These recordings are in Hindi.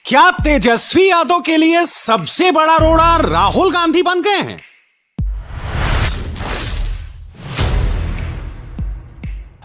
क्या तेजस्वी यादव के लिए सबसे बड़ा रोड़ा राहुल गांधी बन गए हैं?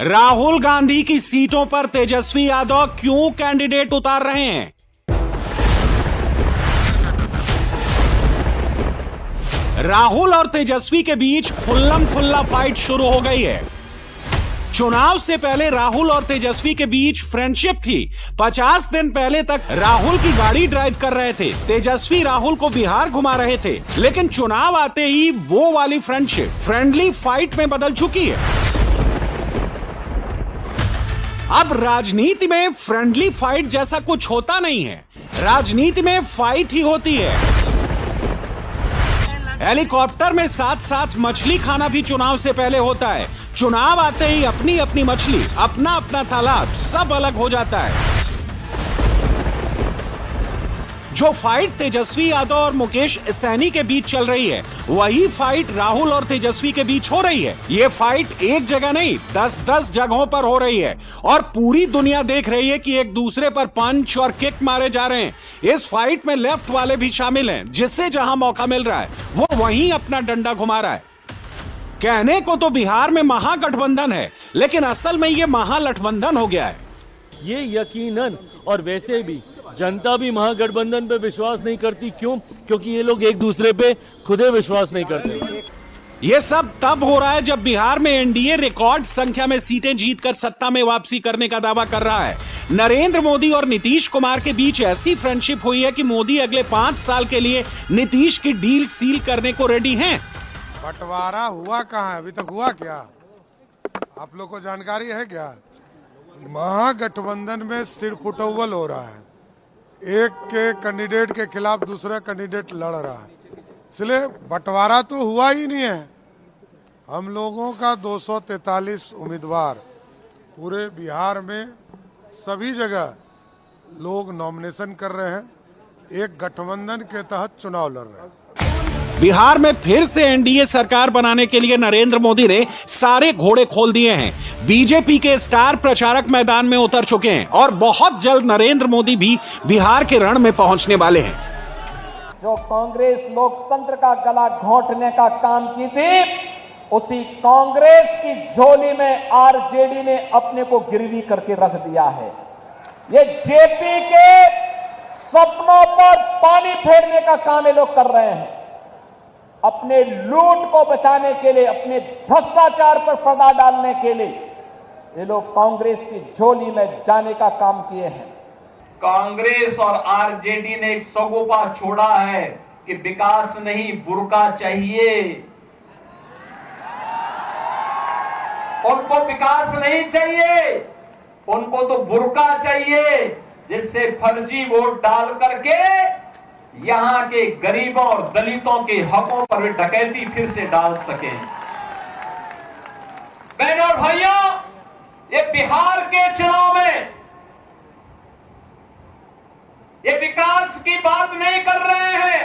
राहुल गांधी की सीटों पर तेजस्वी यादव क्यों कैंडिडेट उतार रहे हैं? राहुल और तेजस्वी के बीच खुल्लम खुल्ला फाइट शुरू हो गई है। चुनाव से पहले राहुल और तेजस्वी के बीच फ्रेंडशिप थी। 50 दिन पहले तक राहुल की गाड़ी ड्राइव कर रहे थे, तेजस्वी राहुल को बिहार घुमा रहे थे। लेकिन चुनाव आते ही वो वाली फ्रेंडशिप फ्रेंडली फाइट में बदल चुकी है। अब राजनीति में फ्रेंडली फाइट जैसा कुछ होता नहीं है, राजनीति में फाइट ही होती है। हेलीकॉप्टर में साथ साथ मछली खाना भी चुनाव से पहले होता है। चुनाव आते ही अपनी अपनी मछली, अपना अपना तालाब, सब अलग हो जाता है। जो फाइट तेजस्वी यादव और मुकेश सैनी के बीच चल रही है, वही फाइट राहुल और तेजस्वी के बीच हो रही है। ये फाइट एक जगह नहीं, 10-10 जगहों पर हो रही है और पूरी दुनिया देख रही है कि एक दूसरे पर पंच और किक मारे जा रहे हैं। इस फाइट में लेफ्ट वाले भी शामिल हैं, जिससे जहां मौका मिल रहा है वो वहीं अपना डंडा घुमा रहा है। कहने को तो बिहार में महागठबंधन है, लेकिन असल में ये महालठबंधन हो गया है। ये यकीनन, और वैसे भी जनता भी महागठबंधन पे विश्वास नहीं करती। क्यों? क्योंकि ये लोग एक दूसरे पे खुदे विश्वास नहीं करते। ये सब तब हो रहा है जब बिहार में एनडीए रिकॉर्ड संख्या में सीटें जीतकर सत्ता में वापसी करने का दावा कर रहा है। नरेंद्र मोदी और नीतीश कुमार के बीच ऐसी फ्रेंडशिप हुई है कि मोदी अगले 5 साल के लिए नीतीश की डील सील करने को रेडी हैं। बंटवारा हुआ कहाँ है? अभी तक हुआ क्या? आप लोग को जानकारी है क्या? महागठबंधन में सिर फुटौल हो रहा है। एक के कैंडिडेट के खिलाफ दूसरा कैंडिडेट लड़ रहा है, इसलिए बंटवारा तो हुआ ही नहीं है। हम लोगों का 243 उम्मीदवार पूरे बिहार में सभी जगह लोग नॉमिनेशन कर रहे हैं, एक गठबंधन के तहत चुनाव लड़ रहे हैं। बिहार में फिर से एनडीए सरकार बनाने के लिए नरेंद्र मोदी ने सारे घोड़े खोल दिए हैं। बीजेपी के स्टार प्रचारक मैदान में उतर चुके हैं और बहुत जल्द नरेंद्र मोदी भी बिहार के रण में पहुंचने वाले हैं। जो कांग्रेस लोकतंत्र का गला घोंटने का काम की थी, उसी कांग्रेस की झोली में आरजेडी ने अपने को गिरवी करके रख दिया है। ये जेपी के सपनों पर पानी फेरने का काम ये लोग कर रहे हैं। अपने लूट को बचाने के लिए, अपने भ्रष्टाचार पर पर्दा डालने के लिए ये लोग कांग्रेस की झोली में जाने का काम किए हैं। कांग्रेस और आरजेडी ने एक सगोपा छोड़ा है कि विकास नहीं, बुर्का चाहिए। उनको विकास नहीं चाहिए, उनको तो बुर्का चाहिए, जिससे फर्जी वोट डाल करके यहां के गरीबों और दलितों के हकों पर डकैती फिर से डाल सके। बहनों और भाइयों, ये बिहार के चुनाव में ये विकास की बात नहीं कर रहे हैं।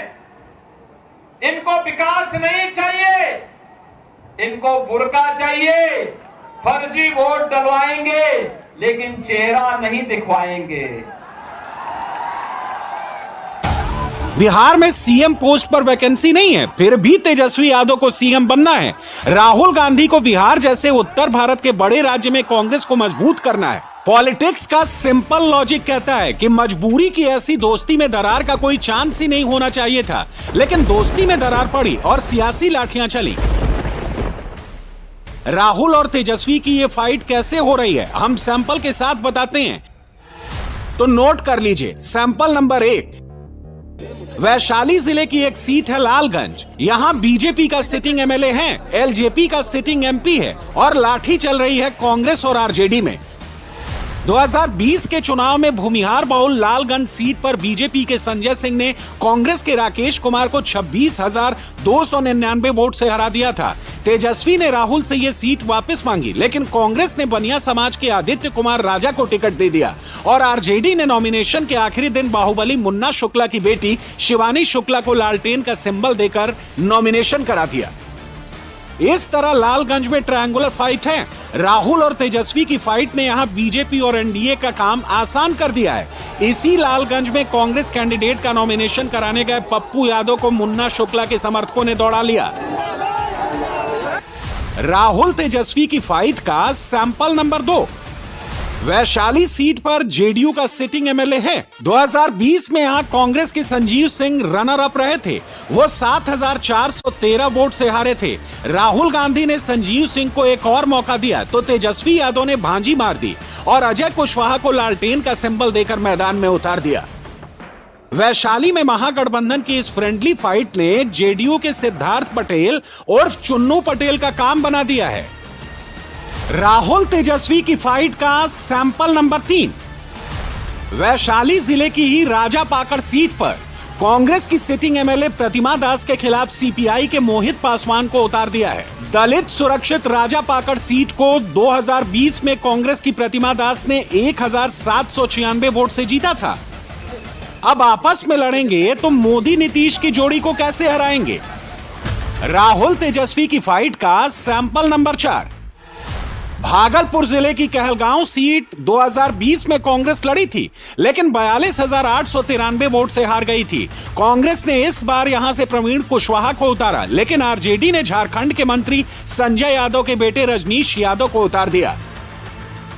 इनको विकास नहीं चाहिए, इनको बुर्का चाहिए। फर्जी वोट डलवाएंगे लेकिन चेहरा नहीं दिखवाएंगे। बिहार में सीएम पोस्ट पर वैकेंसी नहीं है, फिर भी तेजस्वी यादव को सीएम बनना है। राहुल गांधी को बिहार जैसे उत्तर भारत के बड़े राज्य में कांग्रेस को मजबूत करना है। पॉलिटिक्स का सिंपल लॉजिक कहता है कि मजबूरी की ऐसी दोस्ती में दरार का कोई चांस ही नहीं होना चाहिए था, लेकिन दोस्ती में दरार पड़ी और सियासी लाठियां चली। राहुल और तेजस्वी की ये फाइट कैसे हो रही है, हम सैंपल के साथ बताते हैं, तो नोट कर लीजिए। सैंपल नंबर 1, वैशाली जिले की एक सीट है लालगंज। यहां बीजेपी का सिटिंग एमएलए है, एलजेपी का सिटिंग एमपी है और लाठी चल रही है कांग्रेस और आरजेडी में। 2020 के चुनाव में भूमिहार बहुल लालगंज सीट पर बीजेपी के संजय सिंह ने कांग्रेस के राकेश कुमार को 26,299 वोट से हरा दिया था। तेजस्वी ने राहुल से यह सीट वापस मांगी, लेकिन कांग्रेस ने बनिया समाज के आदित्य कुमार राजा को टिकट दे दिया और आरजेडी ने नॉमिनेशन के आखिरी दिन बाहुबली मुन्ना शुक्ला की बेटी शिवानी शुक्ला को लालटेन का सिंबल देकर नॉमिनेशन करा दिया। इस तरह लालगंज में ट्रायंगुलर फाइट है। राहुल और तेजस्वी की फाइट ने यहां बीजेपी और एनडीए का काम आसान कर दिया है। इसी लालगंज में कांग्रेस कैंडिडेट का नॉमिनेशन कराने गए पप्पू यादव को मुन्ना शुक्ला के समर्थकों ने दौड़ा लिया। राहुल तेजस्वी की फाइट का सैंपल नंबर 2। वैशाली सीट पर जेडीयू का सिटिंग एमएलए है। 2020 में यहां कांग्रेस के संजीव सिंह रनर अप रहे थे। वो 7,413 वोट से हारे थे। राहुल गांधी ने संजीव सिंह को एक और मौका दिया तो तेजस्वी यादव ने भांजी मार दी और अजय कुशवाहा को लालटेन का सिंबल देकर मैदान में उतार दिया। वैशाली में महागठबंधन की इस फ्रेंडली फाइट ने जेडीयू के सिद्धार्थ पटेल और चुन्नू पटेल का काम बना दिया है। राहुल तेजस्वी की फाइट का सैंपल नंबर 3। वैशाली जिले की ही राजापाकड़ सीट पर कांग्रेस की सिटिंग एमएलए प्रतिमा दास के खिलाफ सीपीआई के मोहित पासवान को उतार दिया है। दलित सुरक्षित राजापाकड़ सीट को 2020 में कांग्रेस की प्रतिमा दास ने 1,796 वोट से जीता था। अब आपस में लड़ेंगे तो मोदी नीतीश की जोड़ी को कैसे हराएंगे? राहुल तेजस्वी की फाइट का सैंपल नंबर 4। भागलपुर जिले की कहलगांव सीट 2020 में कांग्रेस लड़ी थी, लेकिन 42,893 वोट से हार गई थी। कांग्रेस ने इस बार यहां से प्रवीण कुशवाहा को उतारा, लेकिन आरजेडी ने झारखंड के मंत्री संजय यादव के बेटे रजनीश यादव को उतार दिया।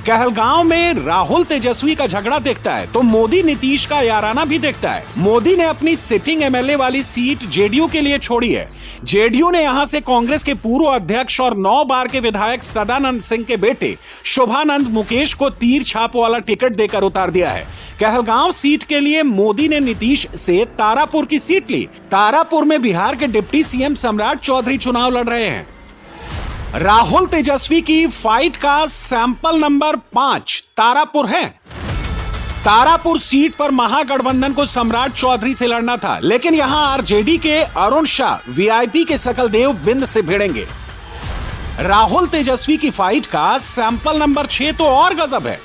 कहलगांव में राहुल तेजस्वी का झगड़ा दिखता है तो मोदी नीतीश का याराना भी दिखता है। मोदी ने अपनी सिटिंग एमएलए वाली सीट जेडीयू के लिए छोड़ी है। जेडीयू ने यहां से कांग्रेस के पूर्व अध्यक्ष और 9 बार के विधायक सदानंद सिंह के बेटे शुभानंद मुकेश को तीर छाप वाला टिकट देकर उतार दिया है। कहलगांव सीट के लिए मोदी ने नीतीश से तारापुर की सीट ली। तारापुर में बिहार के डिप्टी सीएम सम्राट चौधरी चुनाव लड़ रहे हैं। राहुल तेजस्वी की फाइट का सैंपल नंबर 5 तारापुर है। तारापुर सीट पर महागठबंधन को सम्राट चौधरी से लड़ना था, लेकिन यहां आरजेडी के अरुण शाह वीआईपी के सकलदेव बिंद से भिड़ेंगे। राहुल तेजस्वी की फाइट का सैंपल नंबर 6 तो और गजब है।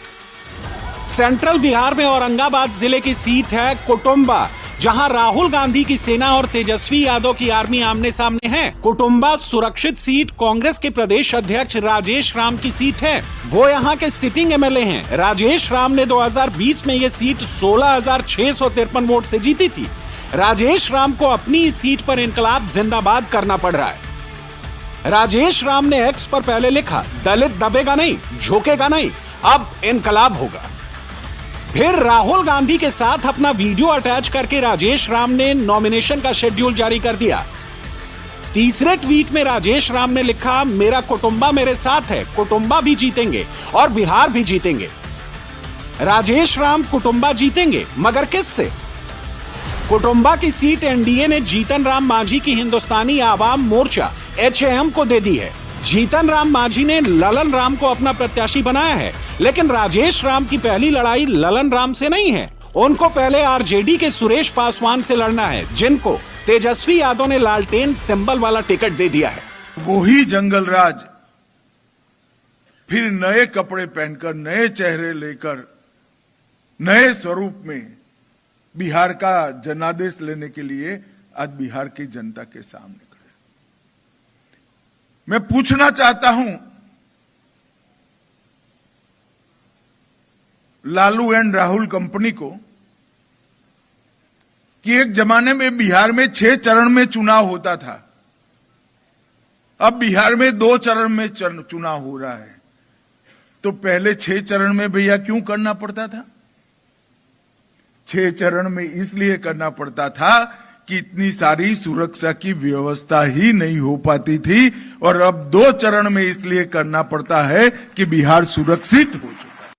सेंट्रल बिहार में औरंगाबाद जिले की सीट है कुटुंबा, जहां राहुल गांधी की सेना और तेजस्वी यादव की आर्मी आमने सामने है। कुटुंबा सुरक्षित सीट कांग्रेस के प्रदेश अध्यक्ष राजेश राम की सीट है। वो यहां के सिटिंग एमएलए हैं। राजेश राम ने 2020 में ये सीट 16,653 वोट से जीती थी। राजेश राम को अपनी इस सीट पर इनकलाब जिंदाबाद करना पड़ रहा है। राजेश राम ने एक्स पर पहले लिखा, दलित दबेगा नहीं, झुकेगा नहीं, अब इनकलाब होगा। फिर राहुल गांधी के साथ अपना वीडियो अटैच करके राजेश राम ने नॉमिनेशन का शेड्यूल जारी कर दिया। तीसरे ट्वीट में राजेश राम ने लिखा, मेरा कुटुंबा मेरे साथ है, कुटुंबा भी जीतेंगे और बिहार भी जीतेंगे। राजेश राम कुटुंबा जीतेंगे, मगर किससे? कुटुंबा की सीट एनडीए ने जीतन राम मांझी की हिंदुस्तानी आवाम मोर्चा HAM को दे दी है। जीतन राम मांझी ने ललन राम को अपना प्रत्याशी बनाया है, लेकिन राजेश राम की पहली लड़ाई ललन राम से नहीं है। उनको पहले आरजेडी के सुरेश पासवान से लड़ना है, जिनको तेजस्वी यादव ने लालटेन सिंबल वाला टिकट दे दिया है। वही जंगल राज फिर नए कपड़े पहनकर, नए चेहरे लेकर, नए स्वरूप में बिहार का जनादेश लेने के लिए आज बिहार की जनता के सामने खड़े। मैं पूछना चाहता हूं, लालू एंड राहुल कंपनी को, कि एक जमाने में बिहार में 6 चरण में चुनाव होता था, अब बिहार में 2 चरण में चुनाव हो रहा है। तो पहले 6 चरण में भैया क्यों करना पड़ता था? 6 चरण में इसलिए करना पड़ता था कि इतनी सारी सुरक्षा की व्यवस्था ही नहीं हो पाती थी, और अब 2 चरण में इसलिए करना पड़ता है कि बिहार सुरक्षित हो चुका है।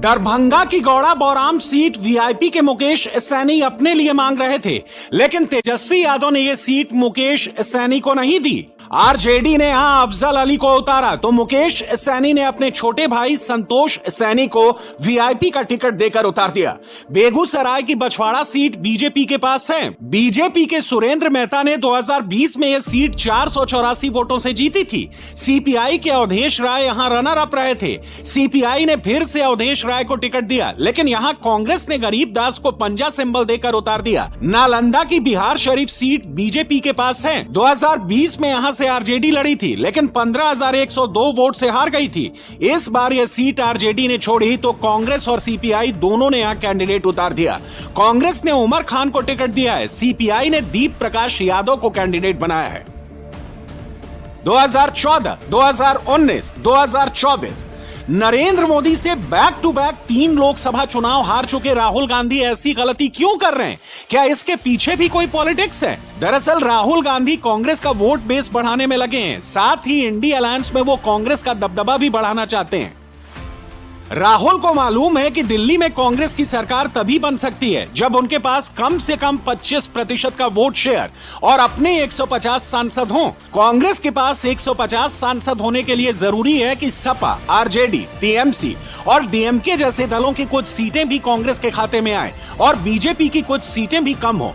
दरभंगा की गौड़ा बौराम सीट वीआईपी के मुकेश सैनी अपने लिए मांग रहे थे, लेकिन तेजस्वी यादव ने यह सीट मुकेश सैनी को नहीं दी। आरजेडी ने यहां अफजल अली को उतारा तो मुकेश सैनी ने अपने छोटे भाई संतोष सैनी को वीआईपी का टिकट देकर उतार दिया। बेगूसराय की बछवाड़ा सीट बीजेपी के पास है। बीजेपी के सुरेंद्र मेहता ने 2020 में यह सीट 484 वोटों से जीती थी। सीपीआई के अवधेश राय यहां रनर अप रहे थे। सीपीआई ने फिर से अवधेश राय को टिकट दिया, लेकिन यहां कांग्रेस ने गरीब दास को पंजा सिंबल देकर उतार दिया। नालंदा की बिहार शरीफ सीट बीजेपी के पास है। 2020 में यहां से आरजेडी लड़ी थी, लेकिन 15,102 वोट से हार गई थी। इस बार यह सीट आरजेडी ने छोड़ी तो कांग्रेस और सीपीआई दोनों ने यहां कैंडिडेट उतार दिया। कांग्रेस ने उमर खान को टिकट दिया है। सीपीआई ने दीप प्रकाश यादव को कैंडिडेट बनाया है। 2014, 2019, 2024 नरेंद्र मोदी से बैक टू बैक 3 लोकसभा चुनाव हार चुके राहुल गांधी ऐसी गलती क्यों कर रहे हैं? क्या इसके पीछे भी कोई पॉलिटिक्स है? दरअसल राहुल गांधी कांग्रेस का वोट बेस बढ़ाने में लगे हैं, साथ ही इंडी अलायंस में वो कांग्रेस का दबदबा भी बढ़ाना चाहते हैं। राहुल को मालूम है कि दिल्ली में कांग्रेस की सरकार तभी बन सकती है जब उनके पास कम से कम 25% का वोट शेयर और अपने 150 सांसद हों। कांग्रेस के पास 150 सांसद होने के लिए जरूरी है कि सपा, आरजेडी, टीएमसी और डीएमके जैसे दलों की कुछ सीटें भी कांग्रेस के खाते में आए और बीजेपी की कुछ सीटें भी कम हो।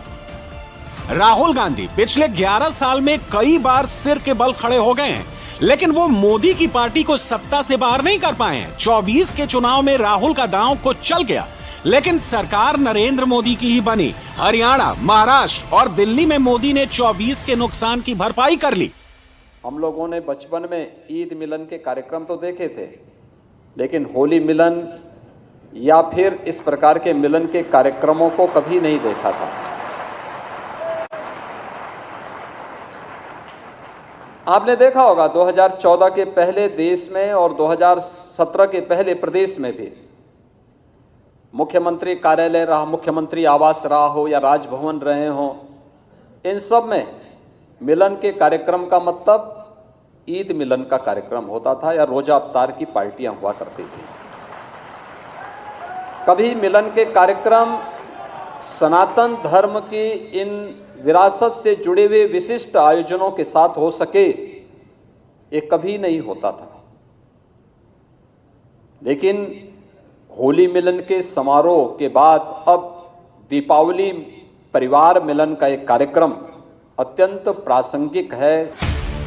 राहुल गांधी पिछले 11 साल में कई बार सिर के बल खड़े हो गए हैं, लेकिन वो मोदी की पार्टी को सत्ता से बाहर नहीं कर पाए हैं। 24 के चुनाव में राहुल का दांव कुछ चल गया, लेकिन सरकार नरेंद्र मोदी की ही बनी। हरियाणा, महाराष्ट्र और दिल्ली में मोदी ने 24 के नुकसान की भरपाई कर ली। हम लोगों ने बचपन में ईद मिलन के कार्यक्रम तो देखे थे, लेकिन होली मिलन या फिर इस प्रकार के मिलन के कार्यक्रमों को कभी नहीं देखा था। आपने देखा होगा 2014 के पहले देश में और 2017 के पहले प्रदेश में भी मुख्यमंत्री कार्यालय रहा, मुख्यमंत्री आवास रहा हो या राजभवन रहे हो, इन सब में मिलन के कार्यक्रम का मतलब ईद मिलन का कार्यक्रम होता था या रोजा अफ्तार की पार्टियां हुआ करती थी। कभी मिलन के कार्यक्रम सनातन धर्म की इन विरासत से जुड़े हुए विशिष्ट आयोजनों के साथ हो सके, ये कभी नहीं होता था। लेकिन होली मिलन के समारोह के बाद अब दीपावली परिवार मिलन का एक कार्यक्रम अत्यंत प्रासंगिक है।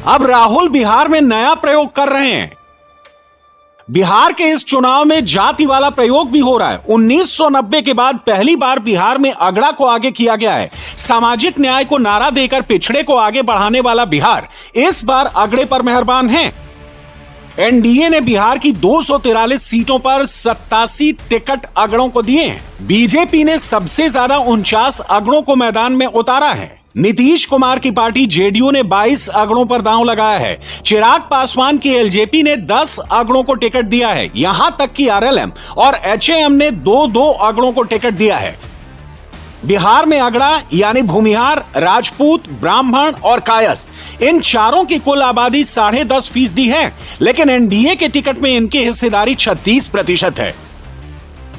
अब राहुल बिहार में नया प्रयोग कर रहे हैं। बिहार के इस चुनाव में जाति वाला प्रयोग भी हो रहा है। 1990 के बाद पहली बार बिहार में अगड़ा को आगे किया गया है। सामाजिक न्याय को नारा देकर पिछड़े को आगे बढ़ाने वाला बिहार इस बार अगड़े पर मेहरबान है। एनडीए ने बिहार की 243 सीटों पर 87 टिकट अगड़ों को दिए हैं। बीजेपी ने सबसे ज्यादा 49 अगड़ों को मैदान में उतारा है। नीतीश कुमार की पार्टी जेडीयू ने 22 अगड़ों पर दांव लगाया है। चिराग पासवान की एलजेपी ने 10 अगड़ों को टिकट दिया है। यहां तक कि आरएलएम और एचएएम ने 2-2 अगड़ों को टिकट दिया है। बिहार में अगड़ा यानी भूमिहार, राजपूत, ब्राह्मण और कायस्थ, इन चारों की कुल आबादी 10.5% है, लेकिन एनडीए के टिकट में इनकी हिस्सेदारी 36% है।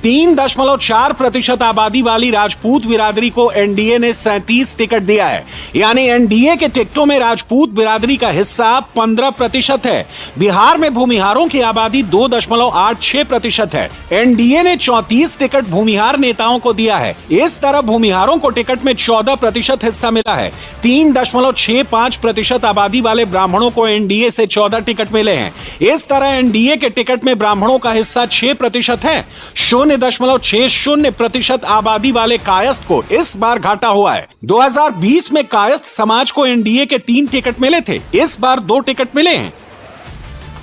3.4% आबादी वाली राजपूत बिरादरी को एनडीए ने 37 टिकट दिया है, यानी एनडीए के टिकटों में राजपूत बिरादरी का हिस्सा 15% है। बिहार में भूमिहारों की आबादी 2.86% है। एनडीए ने 34 टिकट भूमिहार नेताओं को दिया है। इस तरह भूमिहारों को टिकट में 14% हिस्सा मिला है। 3.65% आबादी वाले ब्राह्मणों को एनडीए से 14 टिकट मिले हैं। इस तरह एनडीए के टिकट में ब्राह्मणों का हिस्सा 6% है। 0.60% आबादी वाले कायस्थ को इस बार घाटा हुआ है। 2020 में कायस्थ समाज को एनडीए के 3 टिकट मिले थे, इस बार 2 टिकट मिले हैं।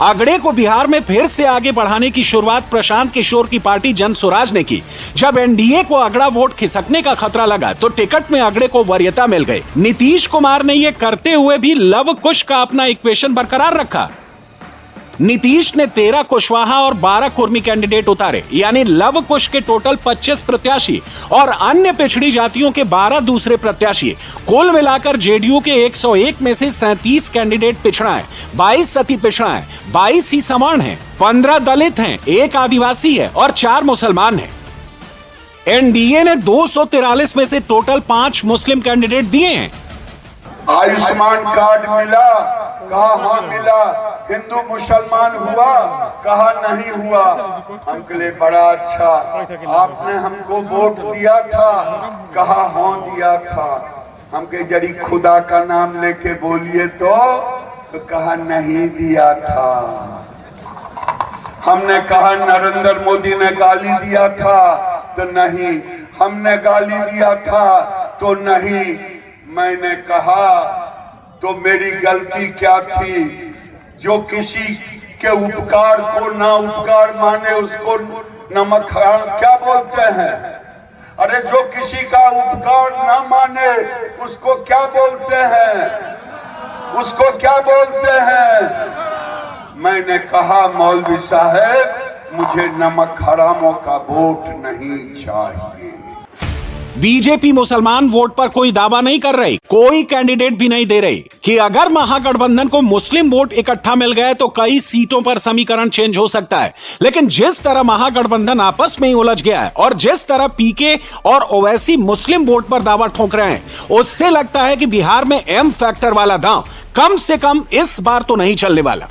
अगड़े को बिहार में फिर से आगे बढ़ाने की शुरुआत प्रशांत किशोर की पार्टी जन स्वराज ने की। जब एनडीए को अगड़ा वोट खिसकने का खतरा लगा तो टिकट में अगड़े को वरीयता मिल गई। नीतीश कुमार ने यह करते हुए भी लव कुश का अपना इक्वेशन बरकरार रखा। नीतीश ने 13 कुशवाहा और 12 कुर्मी कैंडिडेट उतारे, यानी लव कुश के टोटल 25 प्रत्याशी और अन्य पिछड़ी जातियों के 12 दूसरे प्रत्याशी। कुल मिलाकर जेडीयू के 101 में से 37 कैंडिडेट पिछड़ा है, 22 अति पिछड़ा है, 22 ही सवर्ण है, 15 दलित हैं, 1 आदिवासी है और 4 मुसलमान हैं। एनडीए ने 243 में से टोटल 5 मुस्लिम कैंडिडेट दिए हैं। आयुष्मान कार्ड मिला, कहा हाँ मिला। हिंदू मुसलमान हुआ, कहा नहीं हुआ। हमके लिए बड़ा अच्छा, आपने हमको वोट दिया था, कहा हाँ दिया था। हमके जड़ी खुदा का नाम लेके बोलिए तो कहा नहीं दिया था। हमने कहा नरेंद्र मोदी ने गाली दिया था तो नहीं, हमने गाली दिया था तो नहीं। मैंने कहा तो मेरी गलती क्या थी? जो किसी के उपकार को ना उपकार माने उसको नमक क्या बोलते हैं? अरे जो किसी का उपकार ना माने उसको क्या बोलते हैं? उसको क्या बोलते हैं? मैंने कहा मौलवी साहब मुझे नमक हरामों का वोट नहीं चाहिए। बीजेपी मुसलमान वोट पर कोई दावा नहीं कर रही, कोई कैंडिडेट भी नहीं दे रही कि अगर महागठबंधन को मुस्लिम वोट इकट्ठा मिल गए तो कई सीटों पर समीकरण चेंज हो सकता है। लेकिन जिस तरह महागठबंधन आपस में ही उलझ गया है और जिस तरह पीके और ओवैसी मुस्लिम वोट पर दावा ठोक रहे हैं, उससे लगता है कि बिहार में एम फैक्टर वाला दांव कम से कम इस बार तो नहीं चलने वाला।